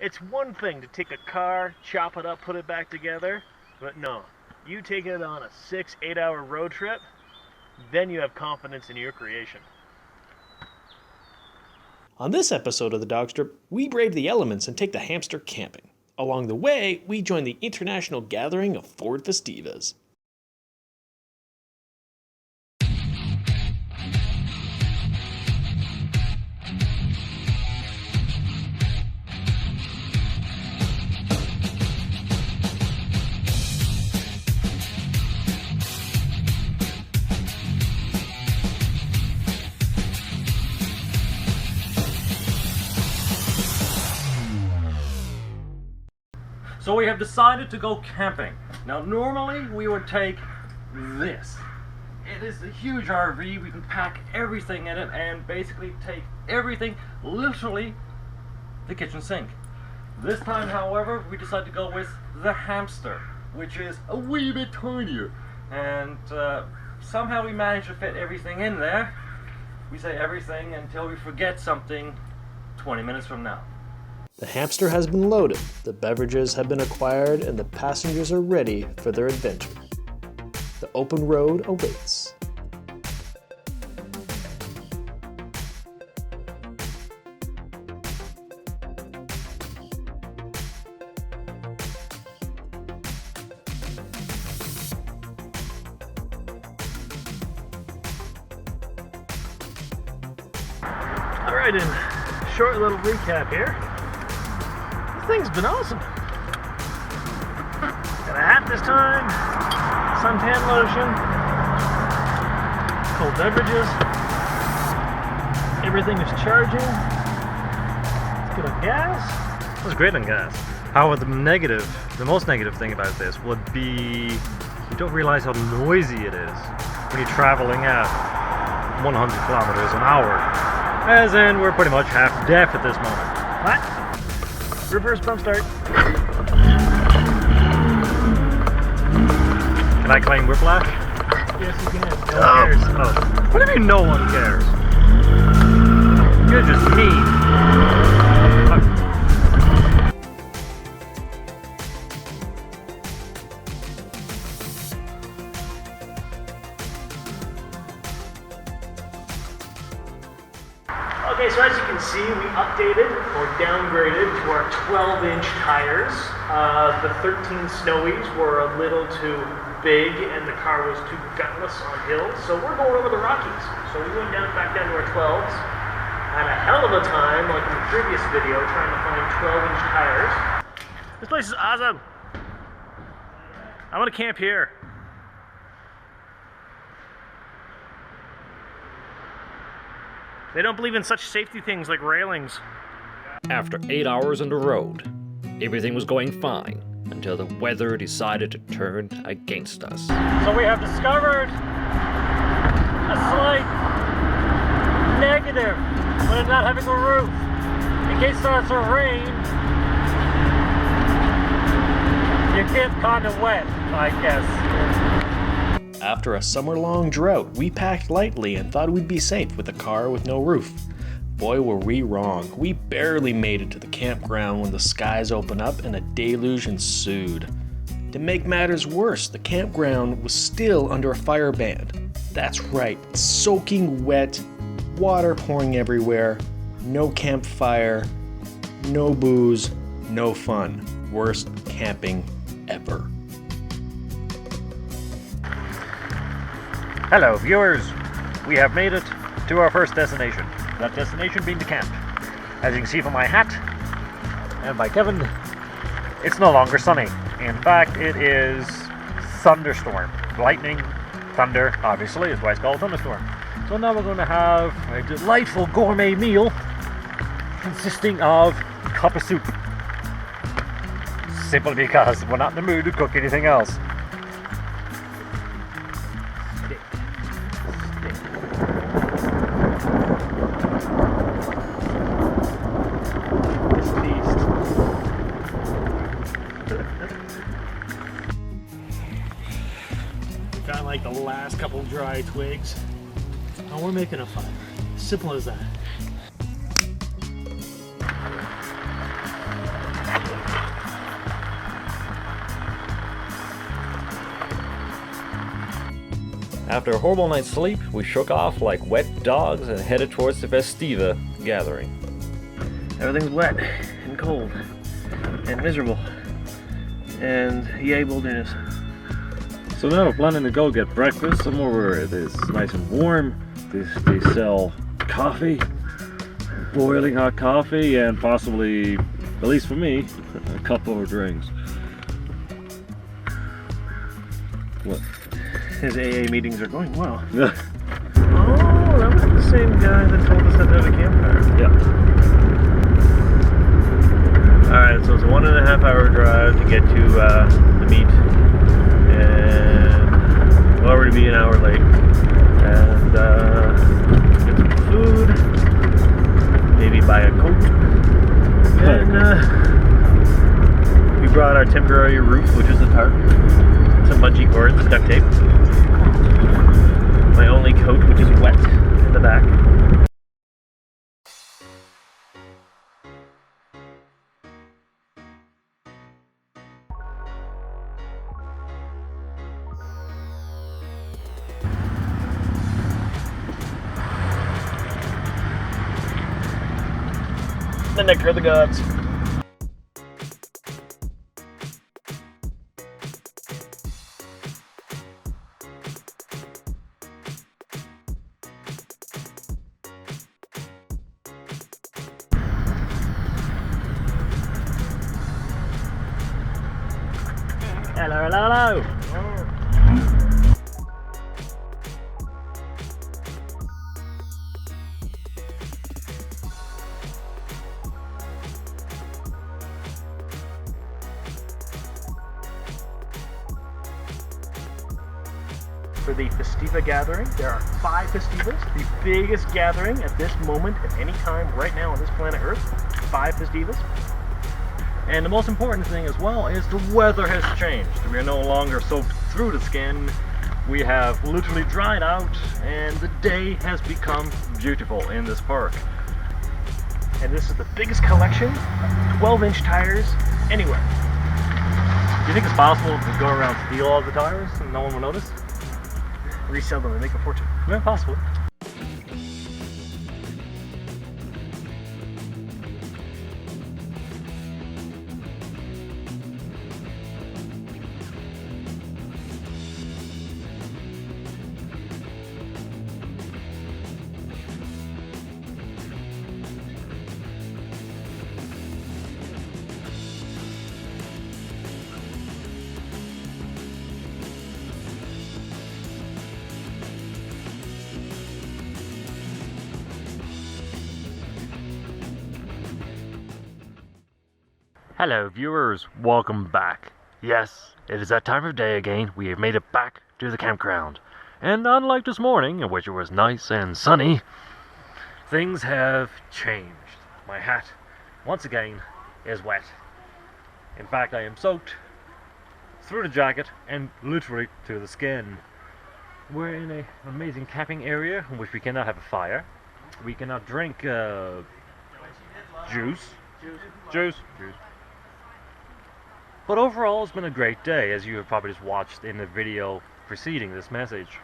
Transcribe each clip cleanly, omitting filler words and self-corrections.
It's one thing to take a car, chop it up, put it back together, but no. You take it on a 6-8 hour road trip, then you have confidence in your creation. On this episode of the DawgStrip, we brave the elements and take the hamster camping. Along the way, we join the international gathering of Ford Festivas. So we have decided to go camping. Now normally we would take this. It is a huge RV, we can pack everything in it and basically take everything, literally the kitchen sink. This time, however, we decided to go with the hamster, which is a wee bit tinier. And somehow we managed to fit everything in there. We say everything until we forget something 20 minutes from now. The hamster has been loaded, the beverages have been acquired, and the passengers are ready for their adventure. The open road awaits. Alright, and short little recap here. This thing's been awesome. Got a hat this time, suntan lotion, cold beverages, everything is charging, it's good on gas. It was great on gas. However, the most negative thing about this would be you don't realize how noisy it is when you're traveling at 100 kilometers an hour. As in, we're pretty much half deaf at this moment. What? Reverse pump start. Can I claim whiplash? Yes, you can. No one cares. Oh. What do you mean no one cares? You're just mean. Okay, so as you can see, we updated or downgraded to our 12-inch tires. The 13 Snowies were a little too big and the car was too gutless on hills, so we're going over the Rockies. So we went back down to our 12s. Had a hell of a time, like in the previous video, trying to find 12-inch tires. This place is awesome. I want to camp here. They don't believe in such safety things like railings. After 8 hours on the road, everything was going fine until the weather decided to turn against us. So we have discovered a slight negative when it's not having a roof. In case it starts to rain, you get kind of wet, I guess. After a summer-long drought, we packed lightly and thought we'd be safe with a car with no roof. Boy, were we wrong. We barely made it to the campground when the skies opened up and a deluge ensued. To make matters worse, the campground was still under a fire ban. That's right, soaking wet, water pouring everywhere, no campfire, no booze, no fun. Worst camping ever. Hello viewers, we have made it to our first destination. That destination being the camp. As you can see from my hat and by Kevin, it's no longer sunny. In fact, it is thunderstorm. Lightning, thunder, obviously, is why it's called thunderstorm. So now we're going to have a delightful gourmet meal consisting of a cup of soup. Simply because we're not in the mood to cook anything else. Got like the last couple dry twigs. And we're making a fire. Simple as that. After a horrible night's sleep, we shook off like wet dogs and headed towards the Festiva gathering. Everything's wet and cold and miserable. And yay, wilderness. So now we're planning to go get breakfast somewhere where it is nice and warm. They sell coffee, boiling hot coffee, and possibly, at least for me, a couple of drinks. What? His AA meetings are going well. Yeah. Oh, that was the same guy that told us that there's a campfire. Yeah. Alright, so it's a 1.5 hour drive to get to the meet. And we'll already be an hour late. And get some food. Maybe buy a coat. And we brought our temporary roof, which is a tarp. Some bungee cords and duct tape. My only coat, which is wet in the back. The nectar of the gods. Hello, hello, hello! For the Festiva gathering, there are 5 Festivas, the biggest gathering at this moment at any time right now on this planet Earth. 5 Festivas. And the most important thing as well is the weather has changed. We are no longer soaked through the skin. We have literally dried out and the day has become beautiful in this park. And this is the biggest collection of 12-inch tires anywhere. Do you think it's possible to go around steal all the tires and no one will notice? Resell them and make a fortune. Yeah, possibly. Hello viewers, welcome back. Yes, it is that time of day again. We have made it back to the campground. And unlike this morning, in which it was nice and sunny, things have changed. My hat, once again, is wet. In fact, I am soaked through the jacket and literally to the skin. We're in an amazing camping area in which we cannot have a fire. We cannot drink juice. But overall, it's been a great day, as you have probably just watched in the video preceding this message.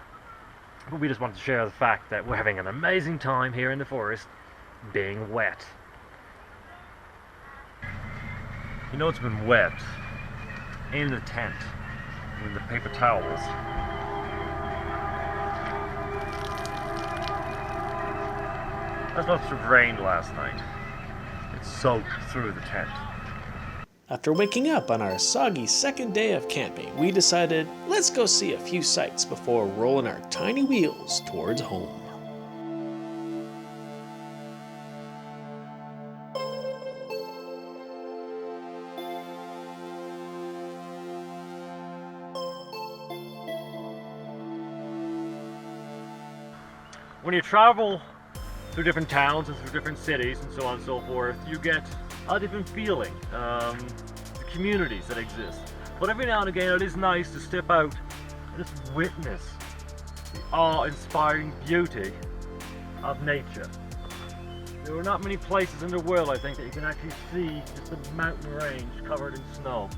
But we just wanted to share the fact that we're having an amazing time here in the forest, being wet. You know it's been wet in the tent, with the paper towels. That's must have rained last night. It soaked through the tent. After waking up on our soggy second day of camping, we decided, let's go see a few sights before rolling our tiny wheels towards home. When you travel through different towns and through different cities and so on and so forth, you get a different feeling, the communities that exist. But every now and again it is nice to step out and just witness the awe-inspiring beauty of nature. There are not many places in the world, I think, that you can actually see just a mountain range covered in snow.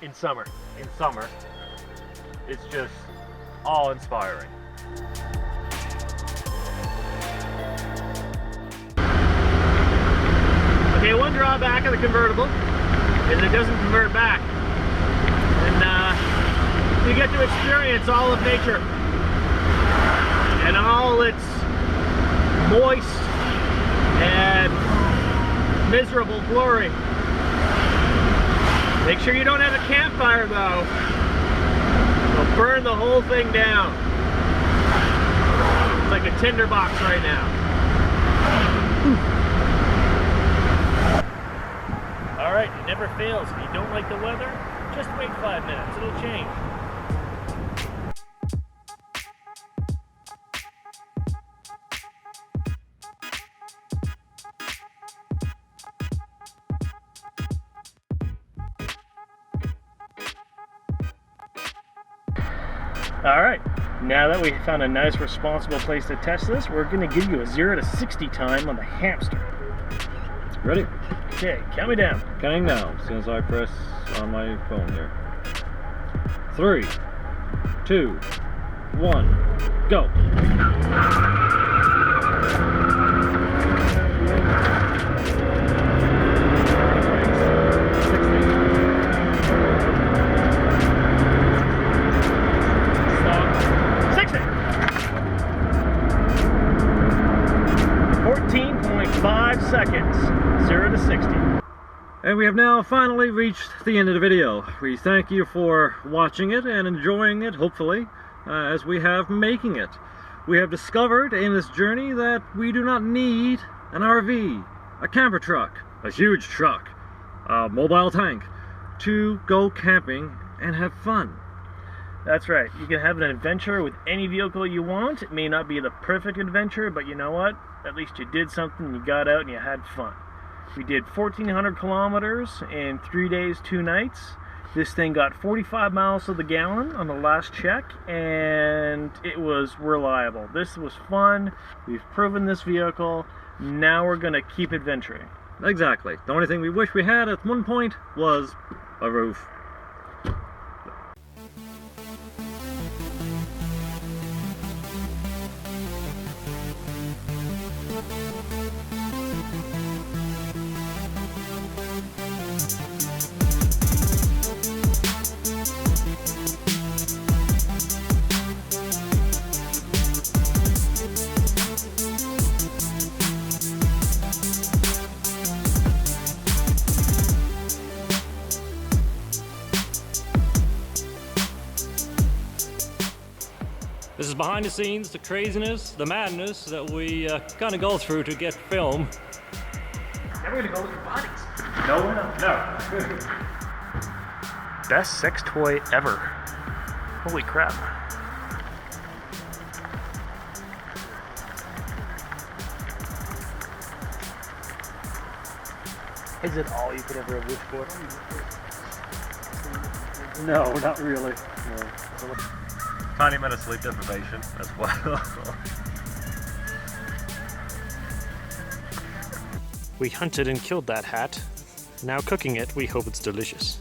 In summer. In summer, it's just awe-inspiring. Okay, one drawback of the convertible is it doesn't convert back. And you get to experience all of nature and all its moist and miserable glory. Make sure you don't have a campfire though. It'll burn the whole thing down. It's like a tinderbox right now. Alright, it never fails. If you don't like the weather, just wait 5 minutes. It'll change. Alright, now that we found a nice responsible place to test this, we're going to give you a 0 to 60 time on the hamster. Ready? Okay, count me down. Counting down as soon as I press on my phone here. 3, 2, 1, go. Seconds, 0 to 60. And we have now finally reached the end of the video. We thank you for watching it and enjoying it, hopefully, as we have making it. We have discovered in this journey that we do not need an RV, a camper truck, a huge truck, a mobile tank to go camping and have fun. That's right. You can have an adventure with any vehicle you want. It may not be the perfect adventure, but you know what? At least you did something, you got out and you had fun. We did 1,400 kilometers in 3 days, 2 nights. This thing got 45 miles to the gallon on the last check, and it was reliable. This was fun. We've proven this vehicle. Now we're going to keep adventuring. Exactly. The only thing we wish we had at one point was a roof. This is behind the scenes, the craziness, the madness that we kind of go through to get film. Now we're gonna go look at bodies. No, we're not. No. Best sex toy ever. Holy crap. Is it all you could ever have wished for? No, not really. No. Tiny amount of sleep deprivation as well. We hunted and killed that hat. Now cooking it, we hope it's delicious.